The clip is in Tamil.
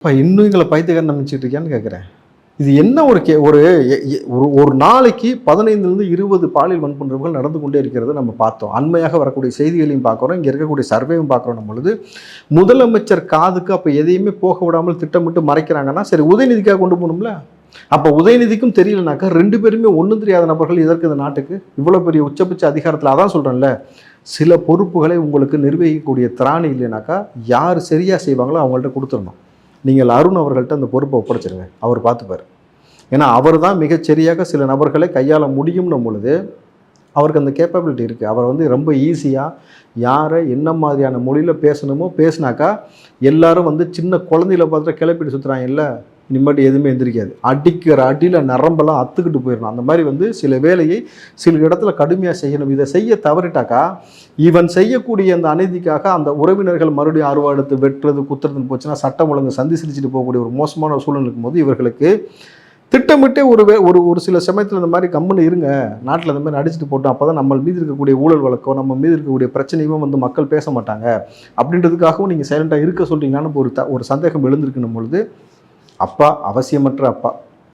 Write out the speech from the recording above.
இப்போ இன்னும் எங்களை பைத்தியக்காரன் நம்பிச்சிட்டு இருக்கியான்னு கேட்குறேன். இது என்ன ஒரு ஒரு நாளைக்கு 15லிருந்து 20 பாலியல் வன்புணர்வுகள் நடந்து கொண்டே இருக்கிறது நம்ம பார்த்தோம். அண்மையாக வரக்கூடிய செய்திகளையும் பார்க்குறோம். இங்கே இருக்கக்கூடிய சர்வேயும் பார்க்குறோம் பொழுது, முதலமைச்சர் காதுக்கு அப்போ எதையுமே போக விடாமல் திட்டமிட்டு மறைக்கிறாங்கன்னா, சரி உதயநிதிக்காக கொண்டு போகணும்ல. அப்போ உதயநிதிக்கும் தெரியலனாக்கா 2 பேருமே ஒன்றும் தெரியாத நபர்கள் இதற்கு இந்த நாட்டுக்கு இவ்வளோ பெரிய உச்சபட்ச அதிகாரத்தில் அதான் சொல்கிறேன்ல, சில பொறுப்புகளை உங்களுக்கு நிர்வகிக்கக்கூடிய திராணி இல்லைனாக்கா யார் சரியாக செய்வாங்களோ அவங்கள்ட்ட கொடுத்துடணும். நீங்கள் அருண் அவர்கள்ட்ட அந்த பொறுப்பை ஒப்படைச்சிருங்க, அவர் பார்த்துப்பார். ஏன்னா அவர் தான் மிகச்சரியாக சில நபர்களை கையாள முடியும்னும் பொழுது அவருக்கு அந்த கேப்பபிலிட்டி இருக்குது. அவர் வந்து ரொம்ப ஈஸியாக யாரை என்ன மாதிரியான மொழியில் பேசணுமோ பேசினாக்கா எல்லாரும் வந்து சின்ன குழந்தையில பார்த்துட்டு கிளப்பிட்டு சுற்றுறாங்க இல்லை, நிம்மதி எதுவுமே எந்திரிக்காது. அடிக்கிற அடியில் நரம்பெல்லாம் அத்துக்கிட்டு போயிடணும். அந்த மாதிரி வந்து சில வேலையை சில இடத்துல கடுமையாக செய்யணும். இதை செய்ய தவறிட்டாக்கா இவன் செய்யக்கூடிய அந்த அநீதிக்காக அந்த உறவினர்கள் மறுபடியும் அறுவாடுத்து வெட்டுறது குத்துறதுன்னு போச்சுன்னா சட்டம் ஒழுங்கு சந்தி சிரிச்சுட்டு போகக்கூடிய ஒரு மோசமான ஒரு சூழல் இருக்கும்போது இவர்களுக்கு திட்டமிட்டே ஒரு சில சமயத்தில் இந்த மாதிரி கம்முன்னு இருங்க, நாட்டில் இந்த மாதிரி நடிச்சுட்டு போட்டோம், அப்போ தான் நம்ம மீது இருக்கக்கூடிய ஊழல் வழக்கம் நம்ம மீது இருக்கக்கூடிய பிரச்சனையும் வந்து மக்கள் பேச மாட்டாங்க அப்படின்றதுக்காகவும் நீங்கள் சைலண்டாக இருக்க சொல்கிறீங்களான்னு ஒரு சந்தேகம் எழுந்திருக்கணும் பொழுது அப்பா அவசியமற்ற அப்பா